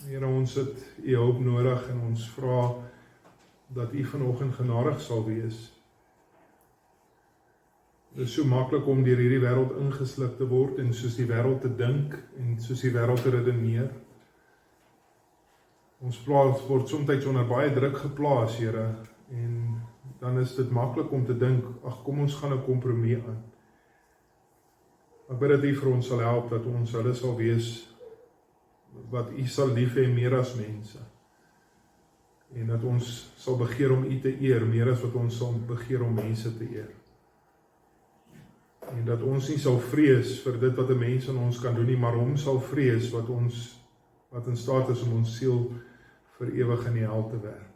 Here, ons het U hulp nodig en ons vra dat U vanoggend genadig sal wees. Dit is so maklik om deur hierdie wêreld ingesluk te word en soos die wêreld te dink en soos die wêreld te redeneer. Ons word soms onder baie druk geplaas, Here, en dan is dit maklik om te dink, ag, kom ons gaan 'n kompromie aan. Ek bid dat U vir ons sal help, dat ons hulle sal wees wat U sal lief hê meer as mense. En dat ons sal begeer om U te eer, meer as wat ons sal begeer om mense te eer. En dat ons nie sal vrees vir dit wat 'n mens aan ons kan doen nie, maar hom sal vrees wat in staat is om ons siel vir ewig in die hel te werp.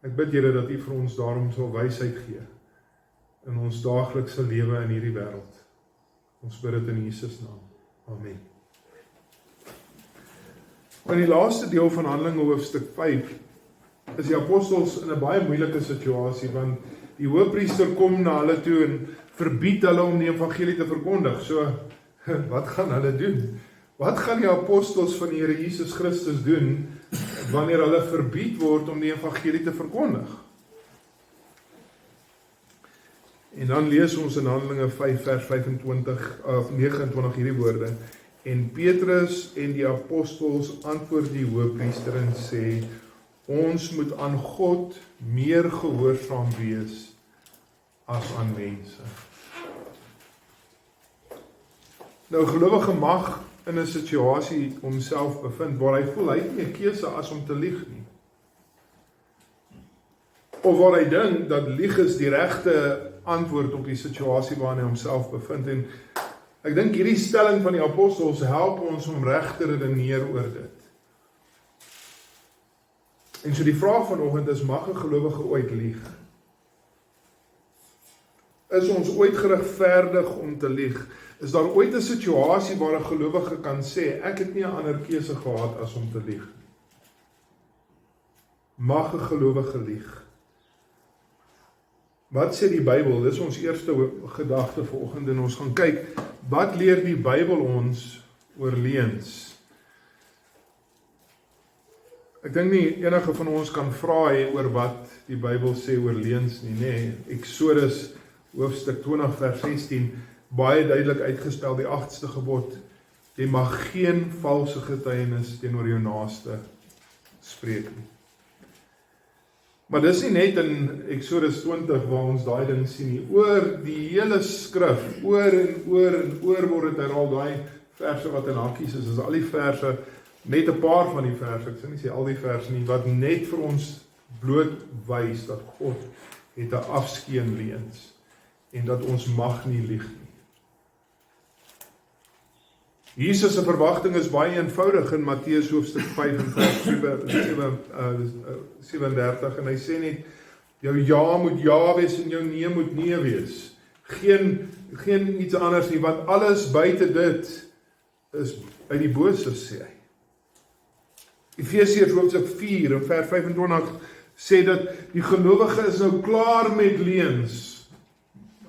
Ek bid, Here, dat U vir ons daarom sal wysheid gee in ons daaglikse lewe in hierdie wêreld. Ons bid dit in Jesus naam. Amen. In die laaste deel van Handelinge hoofstuk 5 is die apostels in 'n baie moeilike situasie, want die hoëpriester kom na hulle toe en verbied hulle om die evangelie te verkondig. So, wat gaan hulle doen? Wat gaan die apostels van die Here Jesus Christus doen wanneer hulle verbied word om die evangelie te verkondig? En dan lees ons in Handelinge 5 vers 29 hierdie woorde. En Petrus en die apostels antwoord die hoëpriester en sê, ons moet aan God meer gehoorsaam wees as aan mense. Nou, gelowige mag in 'n situasie homself bevind waar hy voel hy het nie 'n keuse as om te lieg nie. Of waar hy dink dat lieg is die regte antwoord op die situasie waarin hy homself bevind. En ek dink hierdie stelling van die apostels help ons om reg te redeneer oor dit. En so die vraag vanoggend is, mag 'n gelowige ooit lieg? Is ons ooit geregverdig om te lieg? Is daar ooit 'n situasie waar 'n gelowige kan sê, ek het nie 'n ander keuse gehad as om te lieg? Mag 'n gelowige lieg? Wat sê die Bybel? Dis ons eerste gedagte vanoggend en ons gaan kyk, wat leer die Bybel ons oor leuns? Ek dink nie enige van ons kan vra hê oor wat die Bybel sê oor leuns nie, nê. Exodus hoofstuk 20 vers 16, baie duidelik uitgespel, die 8ste gebod, jy mag geen valse getuienis teenoor jou naaste spreek nie. Maar dis nie net in Exodus 20 waar ons daai ding sien nie. Oor die hele skrif, oor en oor word dit herhaal, daai verse wat in hakkies is al die verse, net 'n paar van die verse, ek sê nie al die verse nie, wat net vir ons bloot wys dat God het 'n afskeid aan leuns en dat ons mag nie lieg nie. Jesus se verwagting is baie eenvoudig in Matteus hoofstuk 5 en vers 37 en hy sê net, jou ja moet ja wees en jou nee moet nee wees. Geen iets anders nie, want alles buite dit is uit die bose, sê hy. Efesiërs hoofstuk 4 en vers 25 sê dat die gelowige is nou klaar met leuns.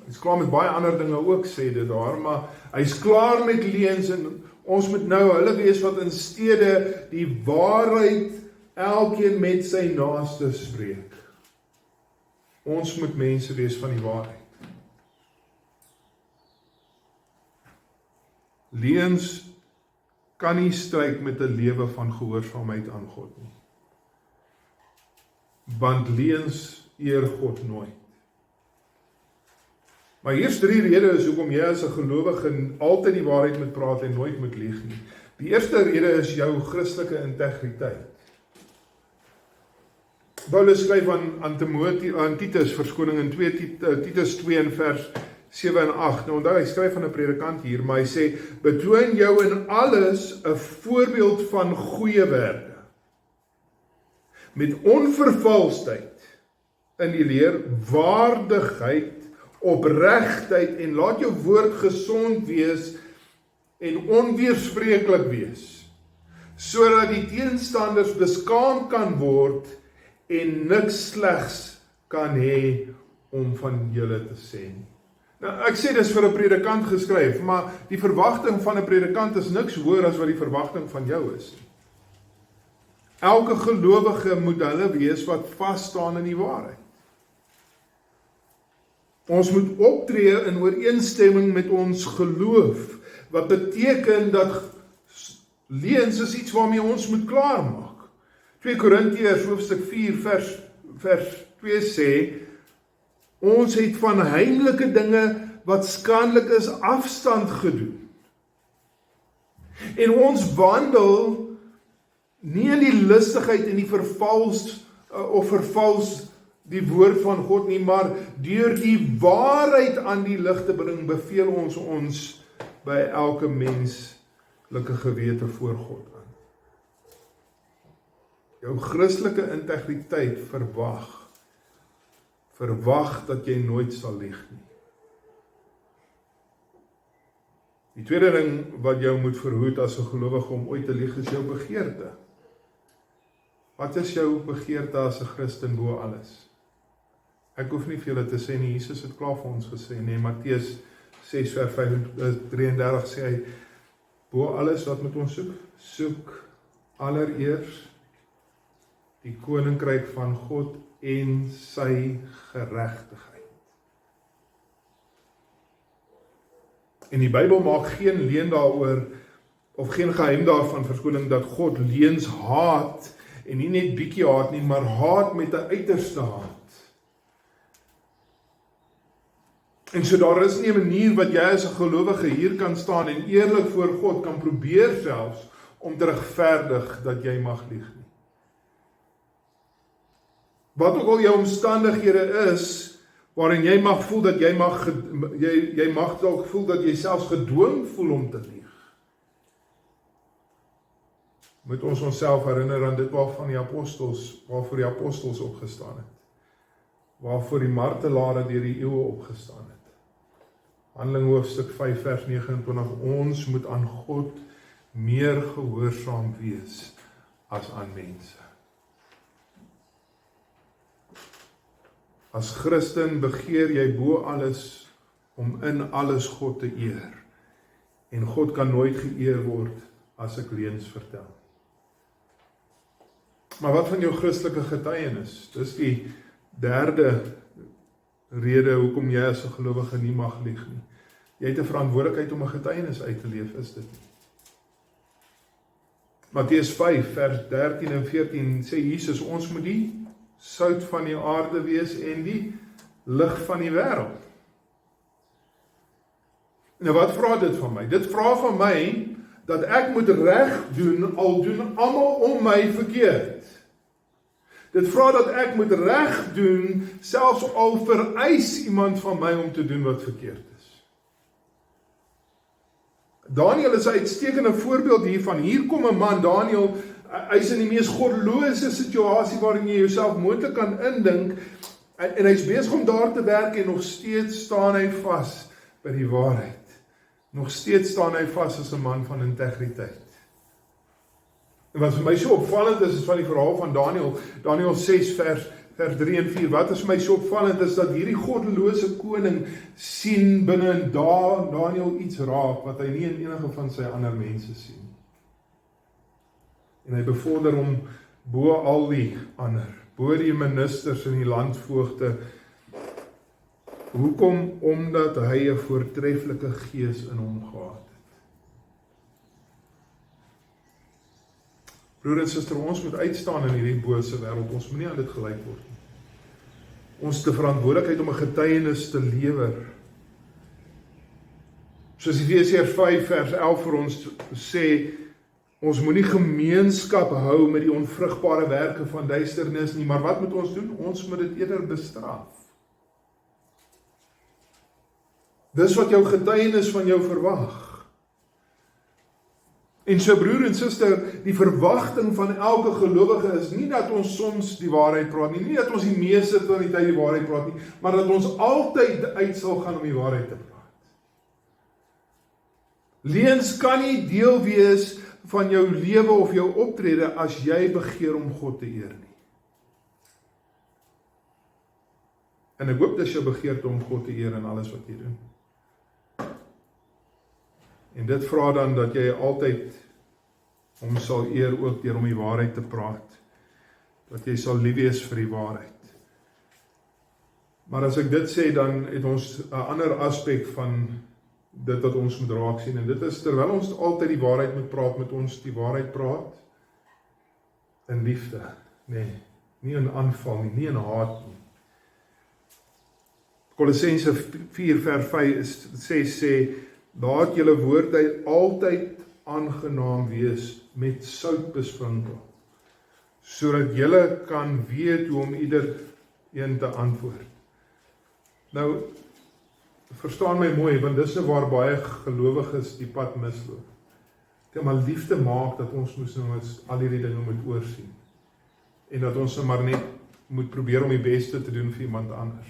Hy's klaar met baie ander dinge ook, sê dit daar, maar hy's klaar met leuns en ons moet nou hulle wees wat in steede die waarheid elkeen met sy naaste spreek. Ons moet mense wees van die waarheid. Leuns kan nie stryd met 'n lewe van gehoorsaamheid aan God nie. Want leuns eer God nooit. Maar hier's 3 redes hoekom jy as 'n gelowige altyd die waarheid moet praat en nooit moet lieg nie. Die eerste rede is jou Christelike integriteit. Paulus skryf aan Titus, verskoning in Titus 2 in vers 7 en 8. Nou onthou, hy skryf van 'n predikant hier, maar hy sê, betoon jou in alles 'n voorbeeld van goeie werke, met onvervalsheid in die leer, waardigheid, opregtheid en laat jou woord gesond wees en onweerspreeklik wees, sodat die teenstanders beskaam kan word en niks slegs kan hê om van julle te sê nie. Nou, ek sê dis vir 'n predikant geskryf, maar die verwagting van 'n predikant is niks hoër as wat die verwagting van jou is. Elke gelowige moet hulle wees wat vas staan in die waarheid. Ons moet optree in ooreenstemming met ons geloof, wat beteken dat leuns is iets waarmee ons moet klaarmaak. 2 Korintiërs hoofstuk 4 vers 2 sê, ons het van heimlike dinge wat skadelik is afstand gedoen. En ons wandel nie in die listigheid en die vervals die woord van God nie, maar deur die waarheid aan die lig te bring, beveel ons by elke menslike gewete voor God aan. Jou Christelike integriteit verwag dat jy nooit sal lieg nie. Die tweede ding wat jou moet verhoed as 'n gelowige om ooit te lieg is jou begeerte. Wat is jou begeerte as 'n Christen bo alles? Ek hoef nie vir julle te sê nie, Jesus het klaar vir ons gesê, nee, Matteus 6 vers 33 sê hy, bo alles wat moet ons soek? Soek allereers die koninkryk van God en sy geregtigheid. En die Bybel maak geen leuen daaroor, of geen geheim daarvan, verskoning, dat God leuns haat, en nie net bietjie haat nie, maar haat met 'n uiterste haat. En so daar is nie 'n manier wat jy as 'n gelowige hier kan staan en eerlik voor God kan probeer selfs om te regverdig dat jy mag lieg nie. Wat ook al jou omstandighede is, waarin jy mag voel dat jy mag dalk voel dat jy selfs gedwing voel om te lieg. Moet ons onsself herinner aan dit waarvoor die apostels opgestaan het. Waarvoor die martelare deur die eeue opgestaan het. Handelinge hoofstuk 5 vers 29, ons moet aan God meer gehoorsaam wees as aan mense. As Christen begeer jy bo alles om in alles God te eer. En God kan nooit geëer word as ek leuns vertel. Maar wat van jou Christelike getuienis? Dis die derde rede hoekom jy as 'n gelowige nie mag lieg nie. Jy het 'n verantwoordelikheid om 'n getuienis uit te leef, is dit nie? Matteus 5 vers 13 en 14 sê Jesus, ons moet die sout van die aarde wees en die lig van die wêreld. Nou wat vra dit van my? Dit vra van my dat ek moet reg doen, al doen almal om my verkeerd. Dit vra dat ek moet reg doen, selfs al vereis iemand van my om te doen wat verkeerd is. Daniël is 'n uitstekende voorbeeld hiervan. Hier kom 'n man, Daniël, hy is in die mees goddelose situasie waarin jy jouself moontlik kan indink, en hy's besig om daar te werk en nog steeds staan hy vas by die waarheid. Nog steeds staan hy vas as 'n man van integriteit. En wat vir my so opvallend is van die verhaal van Daniël 6 vers 3 en 4, wat is vir my so opvallend is dat hierdie goddelose koning sien binne in Daniël iets raak, wat hy nie in enige van sy ander mense sien. En hy bevorder hom bo al die ander, bo die ministers en die landvoogte. Hoekom? Omdat hy 'n voortreffelike gees in hom gehad het. Broer en suster, ons moet uitstaan in hierdie bose wêreld, ons moet nie aan dit gelyk word nie. Ons het 'n verantwoordelikheid om 'n getuienis te lewer. Soos Efesiërs 5 vers 11 vir ons sê, ons moet nie gemeenskap hou met die onvrugbare werke van duisternis nie, maar wat moet ons doen? Ons moet dit eerder bestraf. Dis wat jou getuienis van jou verwag. En so broer en suster, die verwagting van elke gelowige is nie dat ons soms die waarheid praat nie dat ons die meeste van die tyd die waarheid praat nie, maar dat ons altyd uit sal gaan om die waarheid te praat. Leuns kan nie deel wees van jou lewe of jou optrede as jy begeer om God te eer nie. En ek hoop dis jou begeerte om God te eer in alles wat jy doen. En dit vra dan dat jy altyd hom sal eer ook deur om die waarheid te praat. dat jy sal lief wees vir die waarheid. Maar as ek dit sê, dan het ons 'n ander aspek van dit wat ons moet raak sien, en dit is, terwyl ons altyd die waarheid moet praat, moet ons die waarheid praat in liefde, nee, nie in aanval nie, nie in haat nie. Kolossense 4 vers 5 sê, laat julle woorde altyd aangenaam wees met sout besprinkel, sodat julle kan weet hoe om ieder een te antwoord. Nou, verstaan my mooi, want dis waar baie gelowiges die pad misloop. Dit maar liefde maak dat ons moes nou al hierdie dinge moet oorsien. En dat ons maar net moet probeer om die beste te doen vir iemand anders.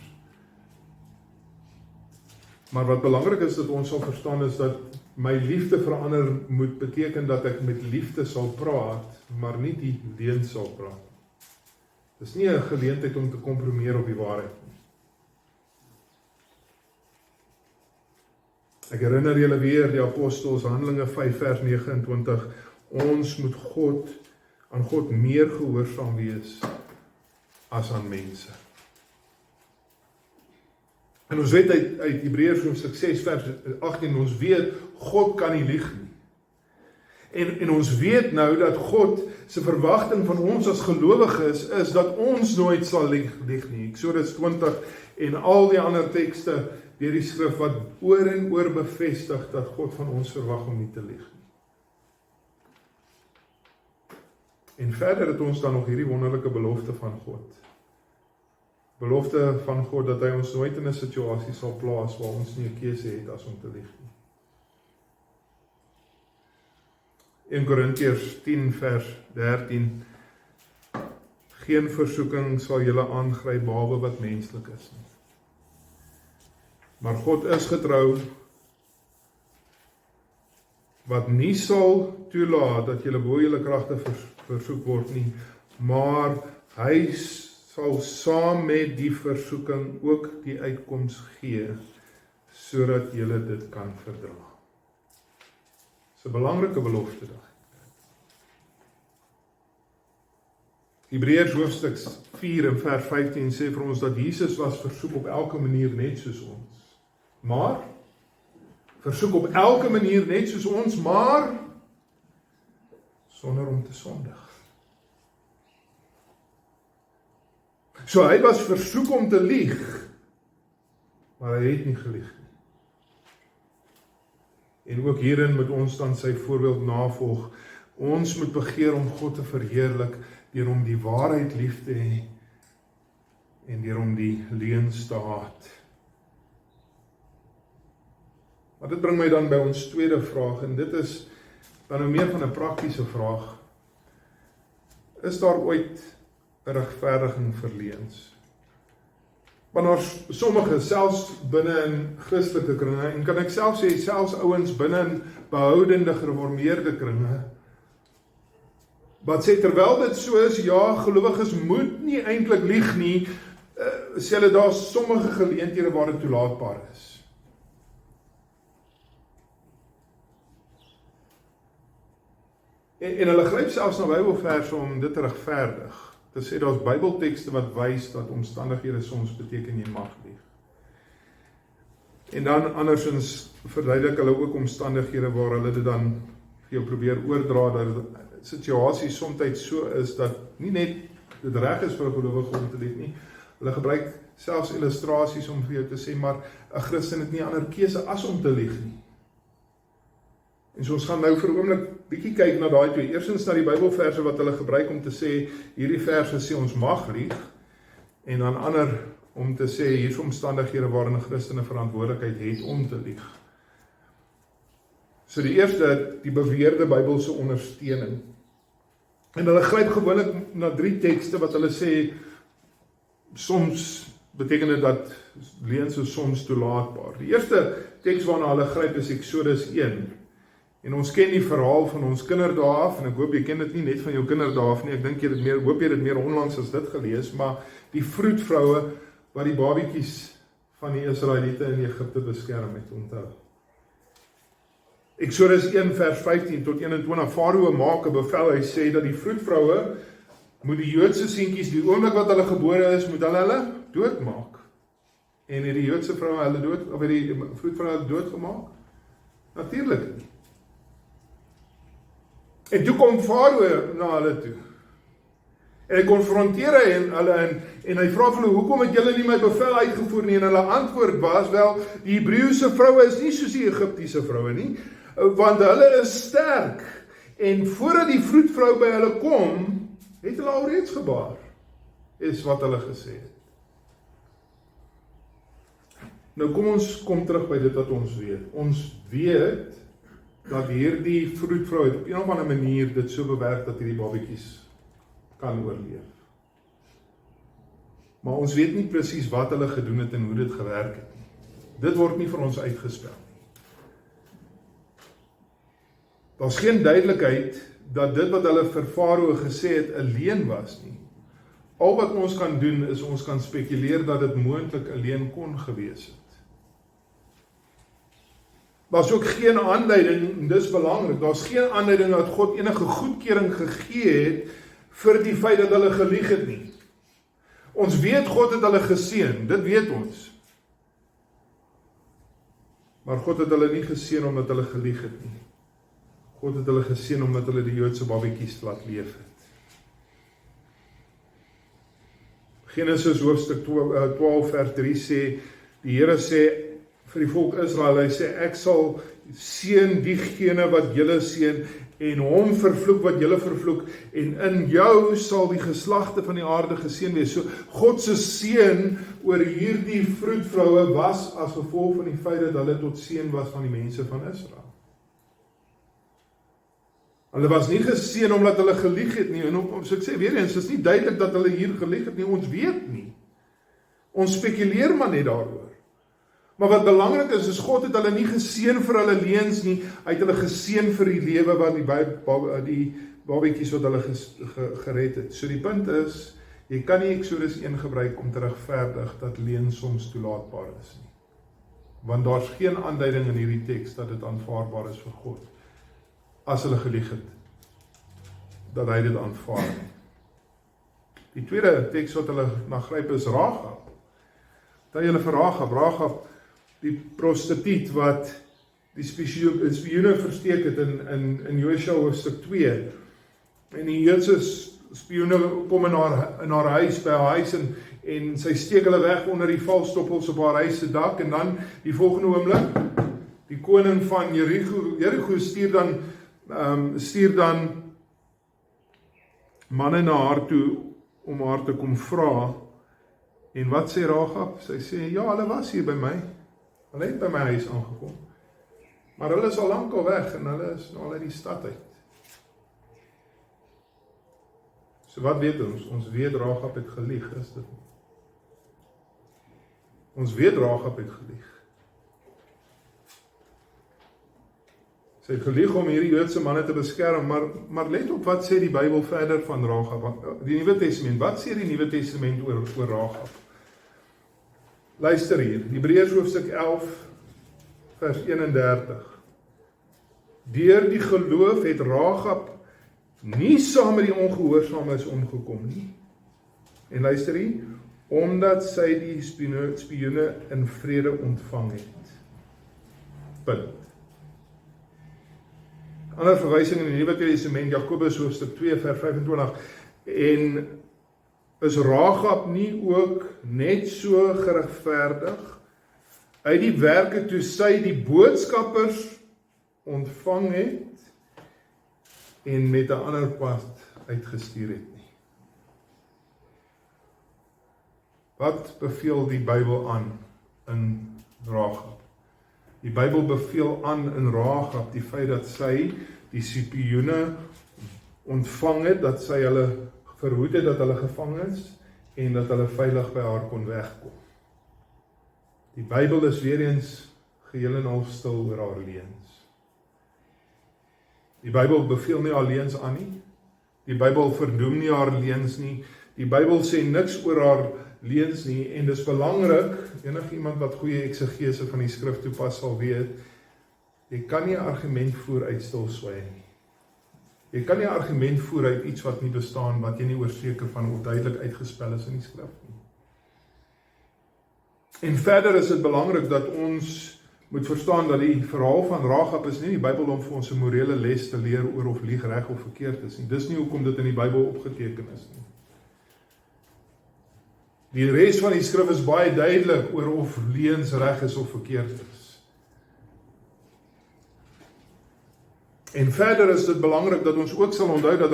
Maar wat belangrik is dat ons sal verstaan is dat my liefde vir ander moet beteken dat ek met liefde sal praat, maar nie die leuen sal praat. Dis nie 'n geleentheid om te kompromieer op die waarheid nie. Ek herinner julle weer die apostels, Handelinge 5 vers 29, ons moet aan God meer gehoorsaam wees as aan mense. En ons weet uit Hebreërs hoofstuk 6 vers 18, ons weet, God kan nie lieg nie. En ons weet nou dat God se verwagting van ons as gelowiges is dat ons nooit sal lieg nie. Eksodus 20 en al die ander tekste deur die skrif wat oor en oor bevestig dat God van ons verwag om nie te lieg nie. En verder het ons dan nog hierdie wonderlike belofte van God. Belofte van God dat hy ons nooit in 'n situasie sal plaas waar ons nie 'n keuse het as om te lieg nie. 1 Korintiërs 10 vers 13. Geen versoeking sal julle aangryp behalwe wat menslik is nie. Maar God is getrou, wat nie sal toelaat dat julle bo julle kragte versoek word nie, maar hy sal saam met die versoeking ook die uitkoms gee, sodat julle dit kan verdra. Dis 'n belangrike belofte daai. Hebreërs hoofstuk 4 en vers 15 sê vir ons dat Jesus was versoek op elke manier net soos ons. Maar versoek op elke manier net soos ons, maar sonder om te sondig. So hy was versoek om te lieg, maar hy het nie gelieg nie. En ook hierin moet ons dan sy voorbeeld navolg. Ons moet begeer om God te verheerlik deur om die waarheid lief te hê en deur om die leuns te haat. Maar dit bring my dan by ons tweede vraag, en dit is dan nou meer van 'n praktiese vraag. Is daar ooit 'n regverdiging vir leuns? Want daar sommige, selfs binne in Christelike kringe, en kan ek self sê, selfs ouens binne in behoudende gereformeerde kringe, wat sê, terwyl dit so is, ja, gelowiges moet nie eintlik lieg nie, sê hulle daar sommige geleenthede waar dit toelaatbaar is. En hulle gryp selfs na Bybelverse om dit te regverdig. Dit sê daar's Bybeltekste wat wys dat omstandighede soms beteken jy mag lieg. En dan andersins verduidelik hulle ook omstandighede waar hulle dit dan vir jou probeer oordra, dat situasies soms so is dat nie net dit reg is vir 'n gelowige om te lieg nie. Hulle gebruik selfs illustrasies om vir jou te sê, maar 'n Christen het nie 'n ander keuse as om te lieg nie. En so ons gaan nou vir 'n oomblik bietjie kyk na daai twee. Eerstens na die Bybelverse wat hulle gebruik om te sê, hierdie verse sê ons mag lieg, en dan ander om te sê, hier's omstandighede waarin 'n Christen 'n verantwoordelikheid het om te lieg. So die eerste, die beweerde Bybelse ondersteuning. En hulle gryp gewoonlik na 3 tekste wat hulle sê, soms beteken dit dat leuns is soms toelaatbaar. Die eerste teks waarna hulle gryp is Eksodus 1. En ons ken die verhaal van ons kinderdae af, en ek hoop jy ken dit nie net van jou kinderdae af nie, ek dink hoop jy dit meer onlangs as dit gelees, maar die vroedvroue wat die babietjies van die Israeliete in Egipte beskerm het, onthou. Eksodus 1 vers 15 tot 21, Farao maak 'n bevel, hy sê dat die vroedvroue moet die Joodse seentjies, die oomblik wat hulle gebore is, moet hulle doodmaak. En het die Joodse vrou hulle dood, of het die vroedvrou hulle doodgemaak? Natuurlik nie. En toe kom Farao na hulle toe. En hy konfronteer hulle en hy vra vir hulle, hoekom het julle nie my bevel uitgevoer nie? En hulle antwoord was, wel, die Hebreëse vroue is nie soos die Egiptiese vroue nie, want hulle is sterk. En voordat die vroedvrou by hulle kom, het hulle alreeds gebaar, is wat hulle gesê het. Nou kom ons terug by dit wat ons weet. Ons weet dat hierdie vroedvrou het op een of ander manier dit so bewerk dat hierdie babatjies kan oorleef. Maar ons weet nie presies wat hulle gedoen het en hoe dit gewerk het nie. Dit word nie vir ons uitgespel nie. Daar's geen duidelikheid dat dit wat hulle vir Farao gesê het 'n leuen was nie. Al wat ons kan doen is ons kan spekuleer dat dit moontlik 'n leuen kon gewees het. Daar's ook geen aanduiding, en dis belangrik, daar's geen aanduiding dat God enige goedkeuring gegee het vir die feit dat hulle gelieg het nie. Ons weet God het hulle geseën, dit weet ons. Maar God het hulle nie geseën omdat hulle gelieg het nie. God het hulle geseën omdat hulle die Joodse babatjies laat leef het. Genesis hoofstuk 12 vers 3 sê, die Here sê vir die volk Israel, hy sê, ek sal seën diegene wat julle seën, en hom vervloek wat julle vervloek, en in jou sal die geslagte van die aarde geseën wees. So, God se seën oor hierdie vroedvroue was as gevolg van die feit dat hulle tot seën was van die mense van Israel. Hulle was nie geseën omdat hulle gelieg het nie, en so ek sê weer eens, is nie duidelik dat hulle hier gelieg het nie, ons weet nie. Ons spekuleer maar net daaroor. Maar wat belangrik is God het hulle nie geseën vir hulle leuns nie, hy het hulle geseën vir die lewe wat die babatjies wat hulle gered het. So die punt is, jy kan nie Eksodus 1 gebruik om te regverdig dat leuen soms toelaatbaar is nie. Want daar's geen aanduiding in hierdie teks dat dit aanvaarbaar is vir God. As hulle gelieg het, dat hy dit aanvaar. Die tweede teks wat hulle nagryp is Rahab. Dat julle vir Rahab, die prostituut wat die spioene versteek het in Josua hoofstuk 2. En die Joodse spioene kom in haar huis, by haar huis, en sy steek hulle weg onder die valstoppels op haar huis se dak, en dan die volgende oomblik, die koning van Jericho stuur dan manne na haar toe om haar te kom vra. En wat sê Rahab? Sy sê, ja, hulle was hier by my. Hulle het by my huis aangekom. Maar hulle is al lankal weg en hulle is al uit die stad uit. So wat weet ons? Ons weet Rahab het gelieg, is dit nie? Ons weet Rahab het gelieg. Sy het gelieg om hierdie Joodse manne te beskerm, maar let op wat sê die Bybel verder van Rahab. Die Nuwe Testament, wat sê die Nuwe Testament oor Rahab? Luister hier, Hebreërs hoofstuk 11, vers 31. Deur die geloof het Rahab nie saam met die ongehoorsaames omgekom nie. En luister hier, omdat sy die spioene in vrede ontvang het. Punt. Ander verwysing in die Nuwe Testament, Jakobus hoofstuk 2 vers 25, en is Rahab nie ook net so geregverdig uit die werke toe sy die boodskappers ontvang het en met 'n ander pad uitgestuur het nie. Wat beveel die Bybel aan in Rahab? Die Bybel beveel aan in Rahab die feit dat sy die spioene ontvang het, dat sy hulle verhoed het dat hulle gevang is en dat hulle veilig by haar kon wegkom. Die Bybel is weer eens geheel en al stil oor haar leuns. Die Bybel beveel nie haar leuns aan nie. Die Bybel verdoem nie haar leuns nie. Die Bybel sê niks oor haar leuns nie, en dis belangrik, enigiemand wat goeie eksegese van die skrif toepas sal weet, jy kan nie 'n argument voer uit stil swyg nie. Jy kan nie 'n argument voer uit iets wat nie bestaan, wat jy nie oorseker van of duidelik uitgespel is in die skrif nie. En verder is dit belangrik dat ons moet verstaan dat die verhaal van Rahab is nie in die Bybel om vir ons 'n morele les te leer oor of lieg reg of verkeerd is nie. Dis nie hoekom dit in die Bybel opgeteken is nie. Die res van die skrif is baie duidelik oor of leuns reg is of verkeerd is. En verder is dit belangrik dat ons ook sal onthou dat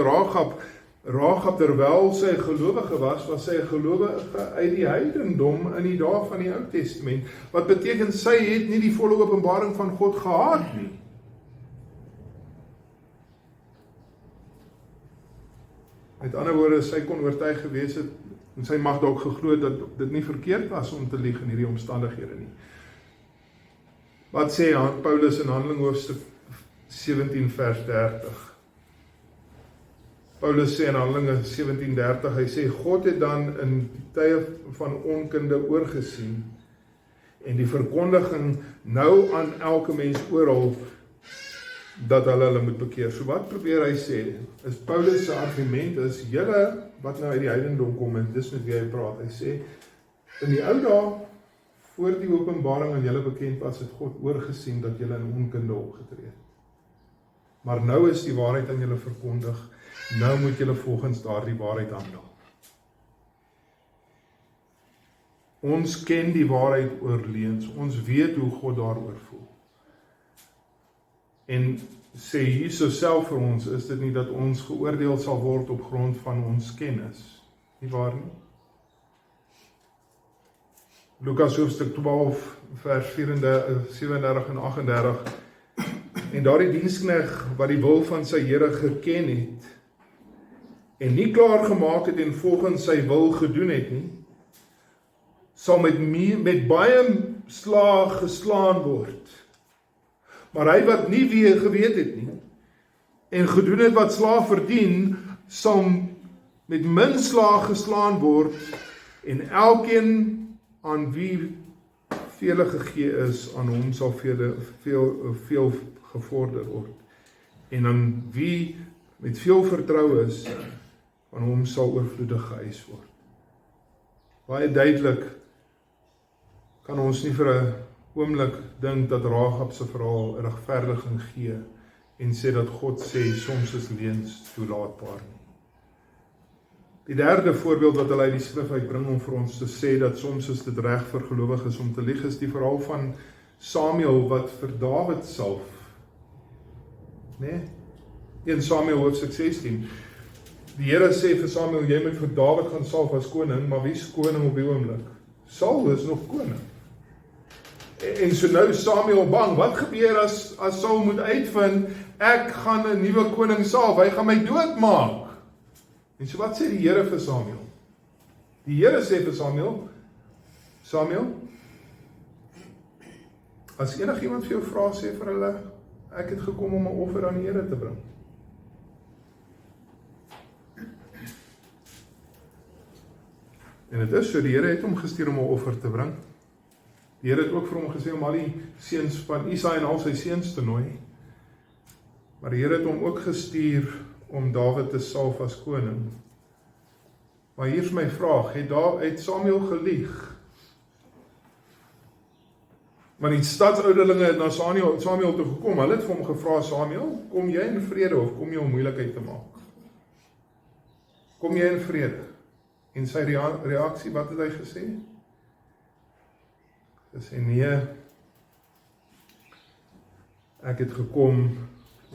Rahab terwyl sy 'n gelowige was sy 'n gelowige uit die heidendom in die dae van die Ou Testament, wat beteken sy het nie die volle openbaring van God gehad nie. Met ander woorde, sy kon oortuig gewees het, en sy mag dalk geglo dat dit nie verkeerd was om te lieg in hierdie omstandighede nie. Wat sê Paulus in Handelinge hoofstuk 17 vers 30? Paulus sê in Handelinge 17:30, hy sê, God het dan in die tye van onkunde oorgesien, en die verkondiging nou aan elke mens oral, dat hulle moet bekeer. So wat probeer hy sê, is Paulus se argument is, julle wat nou uit die heidendom kom, en dis met wie hy praat, hy sê, in die ou dae, voor die openbaring aan julle bekend was, het God oorgesien dat julle in onkunde opgetree het. Maar nou is die waarheid aan julle verkondig, nou moet julle volgens daardie waarheid handel. Ons ken die waarheid oor leuns, ons weet hoe God daaroor voel. En sê Jesus self vir ons, is dit nie dat ons geoordeel sal word op grond van ons kennis, nie waar nie? Lukas hoofstuk 12 vers 37 en 38, en daardie diensknegt wat die wil van sy Here geken het, en nie klaar gemaak het en volgens sy wil gedoen het nie, sal met baie slaag geslaan word. Maar hy wat nie weer geweet het nie, en gedoen het wat slaag verdien, sal met min slaag geslaan word, en elkeen aan wie vele gegee is, aan hom sal veel gevorder word. En aan wie met veel vertrou is, aan hom sal oorvloedig geëis word. Baie duidelik kan ons nie vir 'n oomblik dink dat Rahab se verhaal 'n regverdiging gee en sê dat God sê soms is leuns toelaatbaar nie. Die derde voorbeeld wat hulle uit die skrif uitbring om vir ons te sê dat soms is dit reg vir gelowiges om te lieg, is die verhaal van Samuel wat vir Dawid salf. Nee? In Samuel hoofstuk 16. Die Here sê vir Samuel, jy moet vir Dawid gaan salf as koning, maar wie is koning op die oomblik? Saul is nog koning. En so nou is Samuel bang, wat gebeur as Saul moet uitvind, ek gaan 'n nuwe koning salf, hy gaan my doodmaak. En so wat sê die Here vir Samuel? Die Here sê vir Samuel, as enigiemand vir jou vra, sê vir hulle, ek het gekom om 'n offer aan die Here te bring. En dit is so, die Here het hom gestuur om 'n offer te bring. Die Here het ook vir hom gesê om al die seuns van Isaai en al sy seuns te nooi. Maar die Here het hom ook gestuur om Dawid te salf as koning. Maar hier is my vraag, het Samuel gelieg? Want die stadsouderlinge het na Samuel toe gekom, hulle het vir hom gevra, Samuel, kom jy in vrede of kom jy om moeilikheid te maak? Kom jy in vrede? En sy reaksie, wat het hy gesê? Hy sê, nee, ek het gekom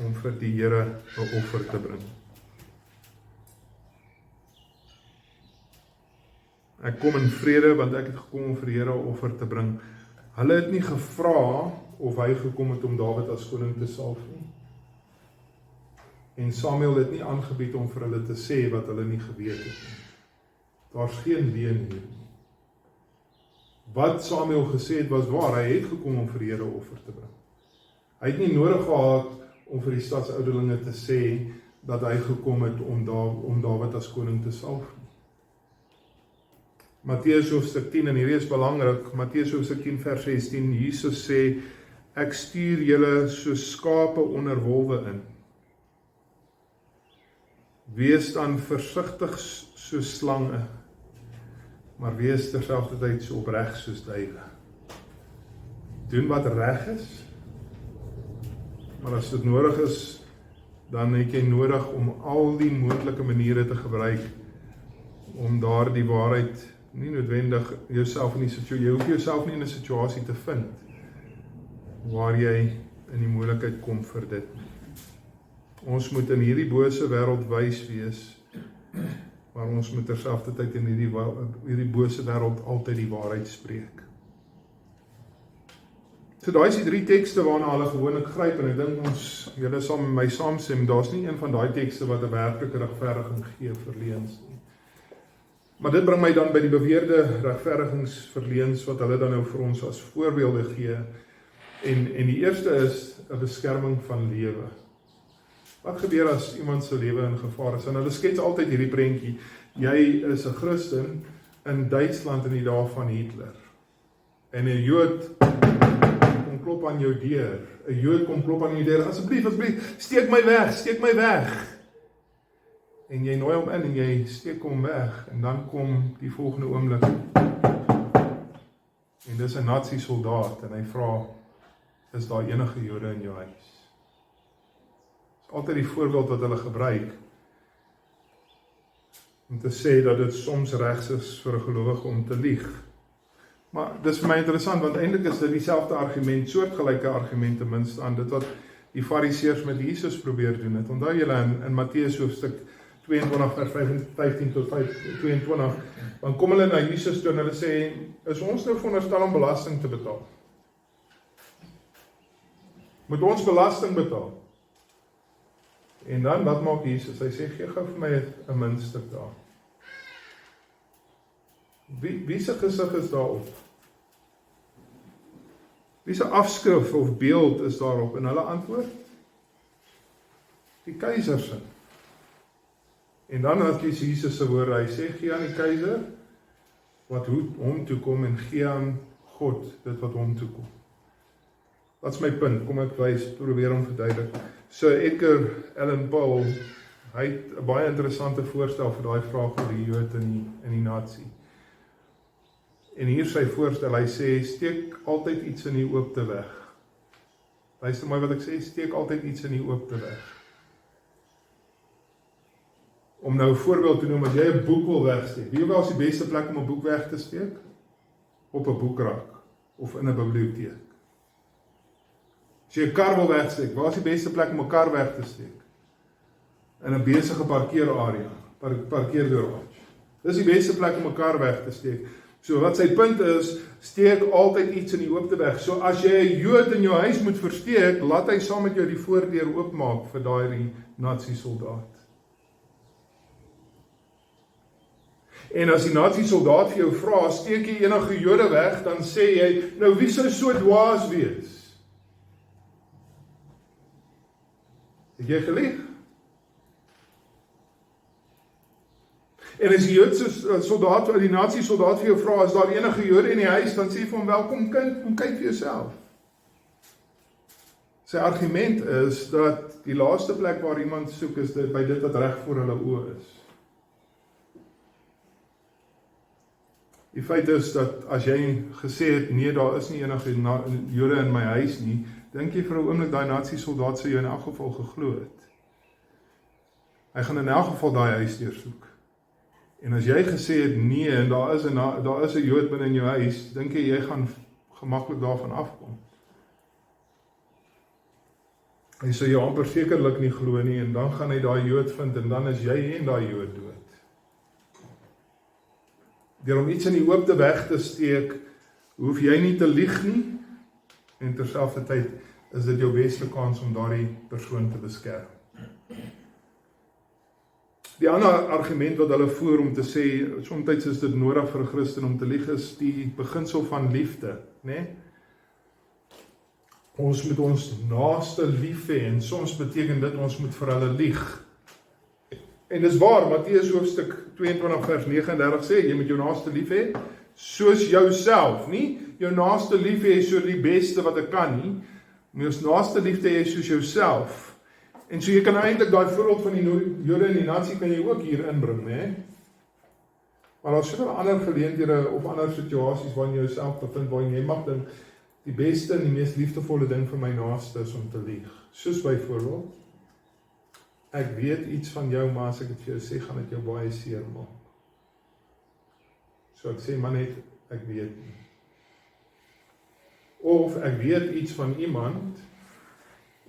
om vir die Here 'n offer te bring. Ek kom in vrede, want ek het gekom om vir die Here 'n offer te bring. Hulle het nie gevra of hy gekom het om Dawid as koning te salf nie. En Samuel het nie aangebied om vir hulle te sê wat hulle nie geweet het nie. Daar's geen leuen hier nie. Wat Samuel gesê het was waar, hy het gekom om vir die Here 'n offer te bring. Hy het nie nodig gehad om vir die stadsouderlinge te sê dat hy gekom het om Dawid as koning te salf. Matteus hoofstuk 10, en hierdie is belangrik, Matteus hoofstuk 10 vers 16, Jesus sê, ek stuur julle so skape onder wolwe in. Wees dan versigtig soos slange, maar wees terselfdertyd so opreg soos duwe. Doen wat reg is, maar as dit nodig is, dan het jy nodig om al die moontlike maniere te gebruik om daar die waarheid nie noodwendig jouself in die situasie, jy hoef jouself nie in 'n situasie te vind waar jy in die moeilikheid kom vir dit. Ons moet in hierdie bose wêreld wys wees, maar ons moet terselfdertyd in hierdie bose wêreld altyd die waarheid spreek. So daai is die 3 tekste waarna hulle gewoonlik gryp, en ek dink julle sal met my saamstem, daar's nie een van daai tekste wat 'n werklike regverdiging gee vir leuns nie. Maar dit bring my dan by die beweerde regverdigingsverleens wat hulle dan nou vir ons as voorbeelde gee. En die eerste is 'n beskerming van lewe. Wat gebeur as iemand se lewe in gevaar is? En hulle skets altyd hierdie prentjie. Jy is 'n Christen in Duitsland in die dae van Hitler. En 'n Jood kom klop aan jou deur. 'n Jood kom klop aan jou deur. Asseblief, steek my weg. En jy nooi hom in en jy steek hom weg. En dan kom die volgende oomblik. En dis 'n Nazi-soldaat en hy vra, is daar enige Jode in jou huis? Altyd die voorbeeld wat hulle gebruik om te sê dat dit soms regs is vir 'n gelowige om te lieg. Maar dis vir my interessant, want eintlik is dit dieselfde argument, soortgelyke argument ten minste aan dit wat die Fariseërs met Jesus probeer doen het. Onthou julle in Matteus hoofstuk 22 vers 15 tot 22, dan kom hulle na Jesus toe en hulle sê, is ons nou veronderstel om belasting te betaal? Moet ons belasting betaal? En dan, wat maak Jesus? Hy sê, gee gou vir my 'n muntstuk daar. Wie se gesig is daarop? Wie se afskrif of beeld is daarop? En hulle antwoord? Die keiser se. En dan het Jesus se woorde, hy sê, gee aan die keiser wat hom toe kom en gee aan God dit wat hom toe kom. Dat is my punt, kom ek probeer om verduidelik. So Edgar Allan Poe, hy het 'n baie interessante voorstel vir daai vraag oor die Jood in die nasie. En hier sy voorstel, hy sê, steek altyd iets in die oopte weg. Luister mooi wat ek sê, steek altyd iets in die oopte weg. Om nou 'n voorbeeld te noem, as jy 'n boek wil wegsteek, wie was die beste plek om 'n boek weg te steek? Op 'n boekrak, of in 'n biblioteek. As jy 'n kar wil wegsteek, waar is die beste plek om 'n kar weg te steek? In 'n besige parkeerarea, parkeergarage. Dis die beste plek om 'n kar weg te steek. So wat sy punt is, steek altyd iets in die oopte weg. So as jy 'n Jood in jou huis moet versteek, laat hy saam met jou die voordeur oopmaak vir daai Nazi-soldaat. En as die Nazi-soldaat vir jou vra, steek jy enige Jode weg, dan sê jy, nou wie sou so dwaas wees? Het jy gelieg? En as die Joodse soldaat, die Nazi-soldaat vir jou vra, is daar enige Jode in die huis, dan sê jy vir hom, welkom kind, kom kyk vir jouself. Sy argument is dat die laaste plek waar iemand soek, is dit by dit wat reg voor hulle oë is. Die feit is dat as jy gesê het, nee, daar is nie enige Jode in my huis nie, dink jy vir 'n oomblik daai Nazi-soldaat sou jou in elk geval geglo het. Hy gaan in elk geval daai huis deursoek. En as jy gesê het, nee, en daar is 'n Jood binne in jou huis, dink jy gaan gemaklik daarvan afkom. Hy sou jou amper sekerlik nie glo nie, en dan gaan hy daai Jood vind, en dan is jy en daai Jood dood. Deur om iets in die oopte weg te steek, hoef jy nie te lieg nie, en terselfdertyd is dit jou beste kans om daardie persoon te beskerm. Die ander argument wat hulle voer om te sê, soms is dit nodig vir 'n Christen om te lieg, is die beginsel van liefde, né? Ons moet ons naaste lief hê, en soms beteken dit ons moet vir hulle lieg. En dis waar, Matteus hoofstuk 22 vers 39 sê, jy moet jou naaste lief hê, soos jouself, nie jou naaste lief hê so die beste wat ek kan nie, maar jou naaste liefde hê soos jouself. En so jy kan eintlik daai voorbeeld van die Jode en die nasie kan jy ook hier inbring, né? Maar daar is soveel ander geleenthede of ander situasies waarin jy jouself bevind, waarin jy mag dink, die beste en die mees liefdevolle ding vir my naaste is om te lieg. Soos byvoorbeeld, ek weet iets van jou, maar as ek dit vir jou sê, gaan dit jou baie seer maak. So ek sê maar net, ek weet nie. Of ek weet iets van iemand,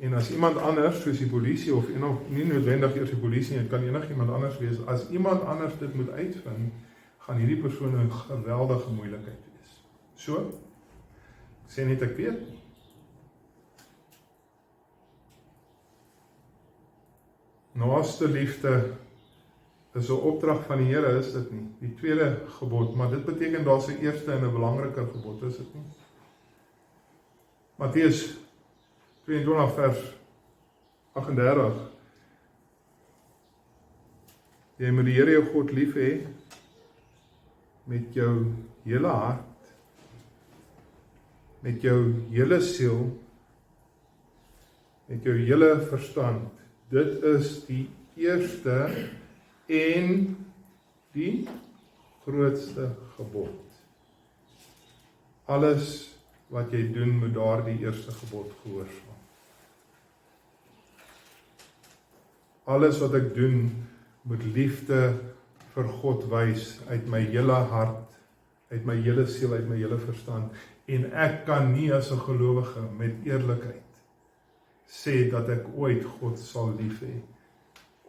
en as iemand anders, soos die polisie, of nie noodwendig eers die polisie, het kan enig iemand anders wees, as iemand anders dit moet uitvind, gaan hierdie persoon 'n geweldige moeilikheid wees. So, ek sê net ek weet nie. Naaste liefde is 'n opdrag van die Here, is dit nie? Die tweede gebod, maar dit beteken daar's 'n eerste en 'n belangriker gebod, is dit nie? Matteus 22 vers 38. Jy moet die Here jou God lief hê met jou hele hart, met jou hele siel, met jou hele verstand. Dit is die eerste en die grootste gebod. Alles wat jy doen, moet daardie eerste gebod gehoorsaam. Alles wat ek doen, moet liefde vir God wys uit my hele hart, uit my hele siel, uit my hele verstand. En ek kan nie as 'n gelowige met eerlikheid sê dat ek ooit God sal lief hê,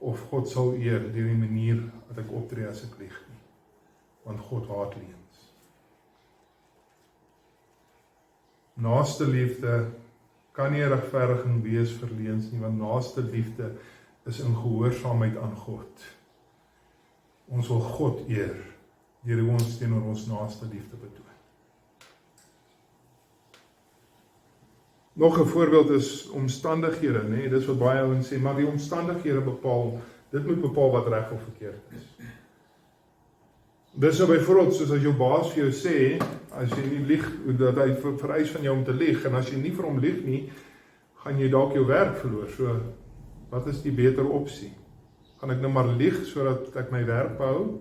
of God sal eer deur die manier wat ek optree as ek lieg nie. Want God haat leuns. Naaste liefde kan nie 'n regverdiging wees vir leuns nie, want naaste liefde is in gehoorsaamheid aan God. Ons wil God eer deur hoe ons teenoor ons naaste liefde betoon. Nog 'n voorbeeld is omstandighede, né? Dis wat baie ouens sê, maar die omstandighede bepaal, dit moet bepaal wat reg of verkeerd is. Dis nou byvoorbeeld soos as jou baas vir jou sê, as jy nie lieg, dat hy vereis van jou om te lieg, en as jy nie vir hom lieg nie, gaan jy dalk jou werk verloor. So, wat is die beter opsie? Gaan ek nou maar lieg sodat ek my werk behou?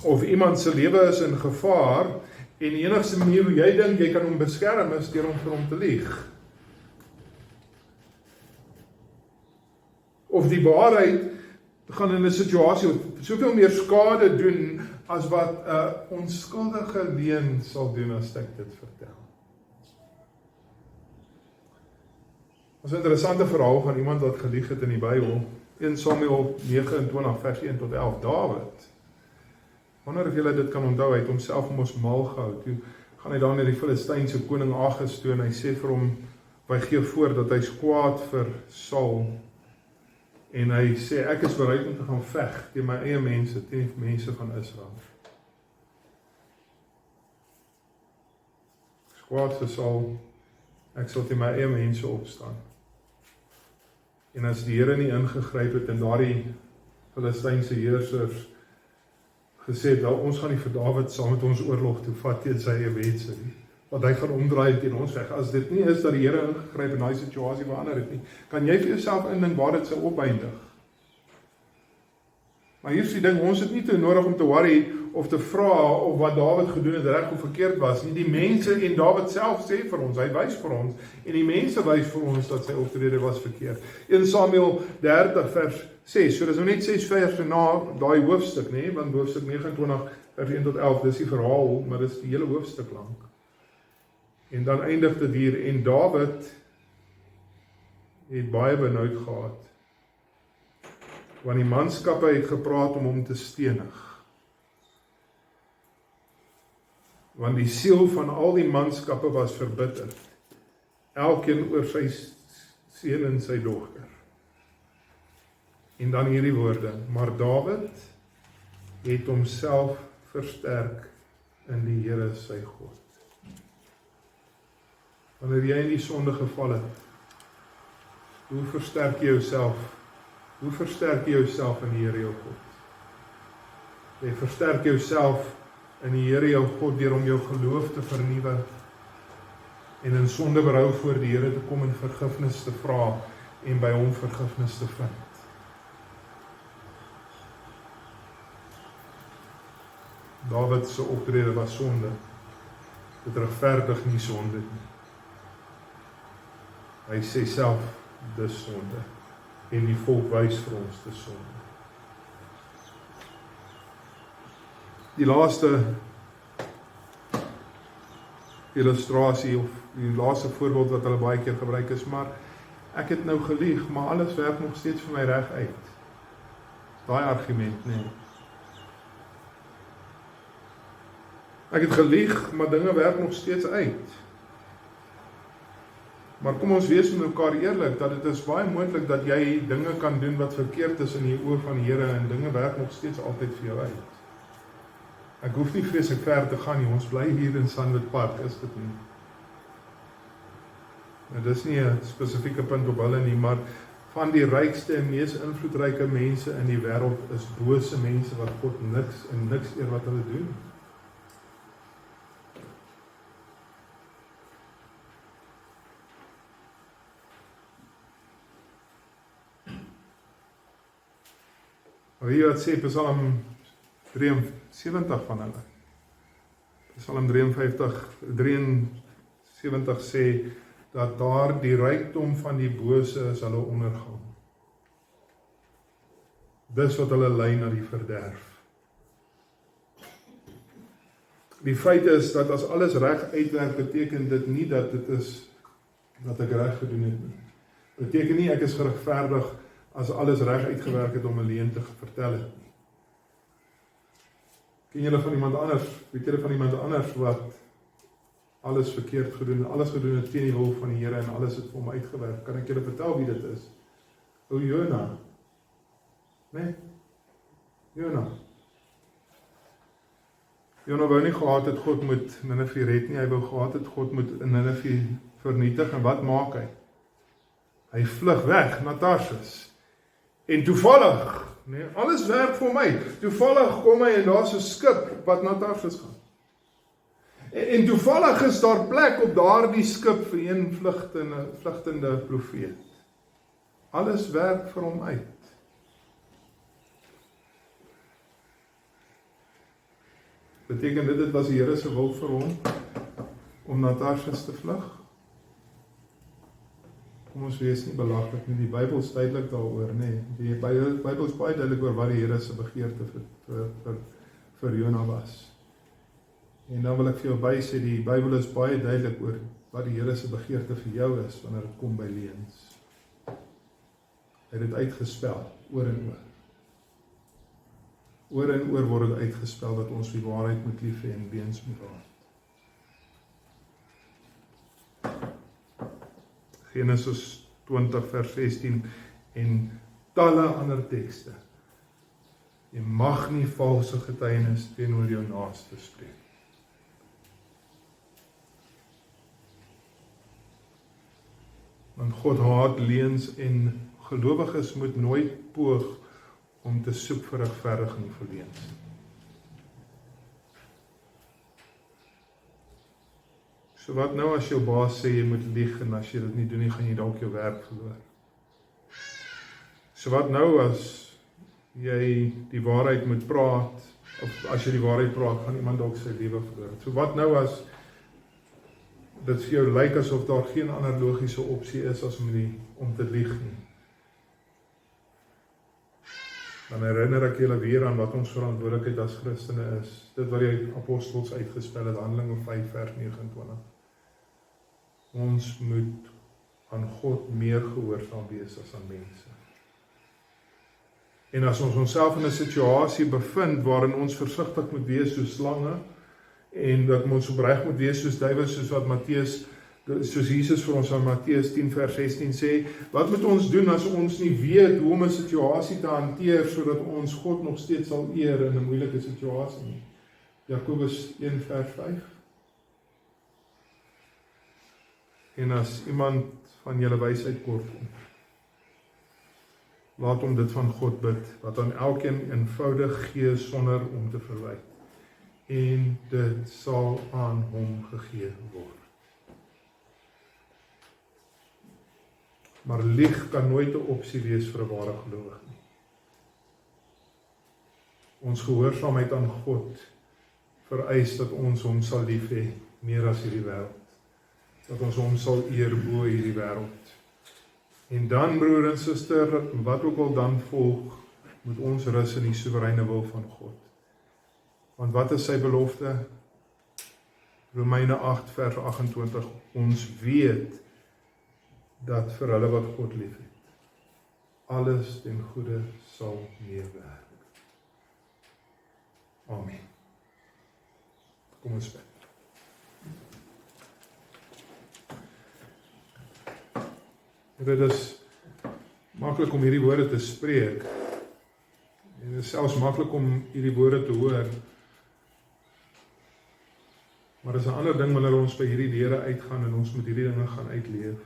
Of iemand se lewe is in gevaar, en die enigste manier hoe jy dink jy kan hom beskerm is deur om vir hom te lieg. Of die waarheid gaan in 'n situasie soveel meer skade doen as wat 'n onskuldige leuen sal doen as ek dit vertel. Ons 'n interessante verhaal van iemand wat gelieg het in die Bybel, 1 Samuel 29 vers 1 tot 11, Dawid. Wonder of julle dit kan onthou, hy het homself mos mal gehou. Toe gaan hy dan na die Filistynse koning Agis toe en hy sê vir hom, hy gee voor dat hy's kwaad vir Saul. En hy sê, ek is bereid om te gaan veg teen my eie mense, teen die mense van Israel. Ek is kwaad vir Saul, ek sal teen my eie mense opstaan. En as die Here nie ingegryp het en daardie Filistynse heersers gesê het, ons gaan nie vir Dawid saam met ons oorlog toe vat teen sy eie mense nie, want hy gaan omdraai teen ons weg. As dit nie is dat die Here ingegryp in daai situasie verander het nie, kan jy vir jouself indink waar dit sou opeindig. Maar hier is die ding, ons het nie te nodig om te worry of te vra of wat Dawid gedoen het reg of verkeerd was nie. Die mense en Dawid self sê vir ons, hy wys vir ons, en die mense wys vir ons dat sy optrede was verkeerd. 1 Samuel 30 vers 6, so dis nou net 6 verse na daai hoofstuk, nee, want hoofstuk 29 vers 1 tot 11, dis die verhaal, maar dis die hele hoofstuk lank. En dan eindig dit hier, en Dawid het baie benoud gehad, want die manskappe het gepraat om hom te stenig. Want die siel van al die manskappe was verbitterd, elkeen oor sy seun en sy dogter. En dan hierdie woorde, maar Dawid het homself versterk in die Here sy God. Wanneer jy in die sonde geval het, hoe versterk jy jouself? Hoe versterk jy jouself in die Here jou God? Jy versterk jouself in die Here jou God deur om jou geloof te vernuwe, en in sonde berou voor die Here te kom en vergifnis te vra en by hom vergifnis te vind. Dawid se optrede was sonde. Dit regverdig nie sonde nie. Hy sê self, dis sonde. En die volk wys vir ons dis sonde. Die laaste illustrasie of die laaste voorbeeld wat hulle baie keer gebruik is, maar ek het nou gelieg, maar alles werk nog steeds vir my reg uit. Daai argument, nee. Ek het gelieg, maar dinge werk nog steeds uit. Maar kom ons wees met mekaar eerlik, dat dit is baie moontlik dat jy dinge kan doen wat verkeerd is in die oë van die Here, en dinge werk nog steeds altyd vir jou uit. Ek hoef nie vreeslik ver te gaan nie, ons bly hier in Sandwit Park, is dit nie. Nou, dit is nie 'n spesifieke punt op hulle nie, maar van die rykste en mees invloedryke mense in die wêreld is bose mense wat God niks eer wat hulle doen. Weet jy wat sê Psalm 73 van hulle? Psalm 73 sê dat daar die rykdom van die bose is hulle ondergang. Dis wat hulle lei na die verderf. Die feit is dat as alles reg uitwerk, beteken dit nie dat dit is dat ek reg gedoen het nie. Beteken nie ek is geregverdig as alles reg uitgewerk het om 'n leuen te vertel het nie. Ken julle van iemand anders? Weet julle van iemand anders wat alles verkeerd gedoen, alles gedoen het teen die wil van die Here en alles het vir hom uitgewerk? Kan ek julle vertel wie dit is? O Jona. Nee? Jona. Jona wou nie gehad het God moet Ninive red nie, hy wou gehad het God moet Ninive vernietig, en wat maak hy? Hy vlug weg na Tarsus. En toevallig, nee, alles werk vir my. Toevallig kom hy en daar's 'n skip wat na Tarsus gaan. En toevallig is daar plek op daardie skip vir een vlugtende profeet. Alles werk vir hom uit. Beteken dit was die Here se wil vir hom om na Tarsus te vlug? Kom ons wees nie belaglik nie, die Bybel is duidelik daaroor, nee. Die Bybel is baie duidelik oor wat die Here se begeerte vir Jona was. En dan wil ek vir jou bysê, die Bybel is baie duidelik oor wat die Here se begeerte vir jou is, wanneer dit kom by leuns. Hy het dit uitgespel, oor en oor. Oor en oor word dit uitgespel, dat ons die waarheid moet lief hê en weens moet haat. Genesis 20 vers 16 en talle ander tekste. Jy mag nie valse getuienis teenoor jou naaste spreek. Want God haat leuns en gelowiges moet nooit poog om te soek vir regverdiging vir leuns. So wat nou as jou baas sê jy moet lieg en as jy dit nie doen nie, gaan jy dalk jou werk verloor. So wat nou as jy die waarheid moet praat, of as jy die waarheid praat, gaan iemand dalk sy lewe verloor. So wat nou as dit vir jou lyk asof daar geen ander logiese opsie is as om te lieg nie. Dan herinner ek julle weer aan wat ons verantwoordelikheid as Christene is. Dit wat die apostels uitgespel het, Handelinge 5 vers 29. Ons moet aan God meer gehoorsaam wees as aan mense. En as ons onsself in 'n situasie bevind waarin ons versigtig moet wees soos slange, en dat ons opreg moet wees soos duiwels, soos Jesus vir ons aan Matteus 10 vers 16 sê, wat moet ons doen as ons nie weet hoe om 'n situasie te hanteer, sodat ons God nog steeds sal eer in 'n moeilike situasie nie? Jakobus 1 vers 5. En as iemand van julle wysheid kort kom, laat hom dit van God bid, wat aan elkeen eenvoudig gee sonder om te verwyd. En dit sal aan hom gegee word. Maar lieg kan nooit 'n opsie wees vir 'n ware gelowige nie. Ons gehoorsaamheid aan God vereis dat ons hom sal lief hê meer as hierdie wêreld. Dat ons hom sal eer bo hierdie wêreld. En dan, broer en suster, wat ook al dan volg, moet ons rus in die soewereine wil van God. Want wat is sy belofte? Romeine 8 vers 28. Ons weet dat vir hulle wat God lief het, alles ten goeie sal meewerk. Amen. Kom ons bid. Dit is maklik om hierdie woorde te spreek. En dit is selfs maklik om hierdie woorde te hoor. Maar dit is 'n ander ding wanneer ons by hierdie deure uitgaan en ons moet hierdie dinge gaan uitleef.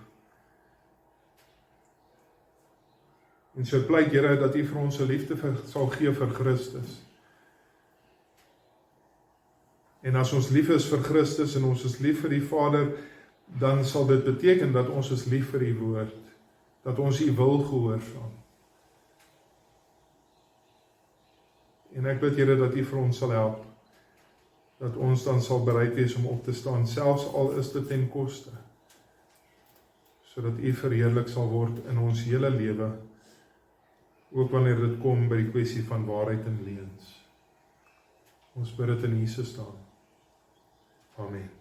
En so pleit Here dat U vir ons 'n liefde sal gee vir Christus. En as ons lief is vir Christus en ons is lief vir die Vader, dan sal dit beteken dat ons is lief vir U woord, dat ons U wil gehoorsaam. En ek bid Here dat U vir ons sal help, dat ons dan sal bereid wees om op te staan, selfs al is dit ten koste, sodat U verheerlik sal word in ons hele lewe, ook wanneer dit kom by die kwessie van waarheid en leuns. Ons bid dit in Jesus naam. Amen.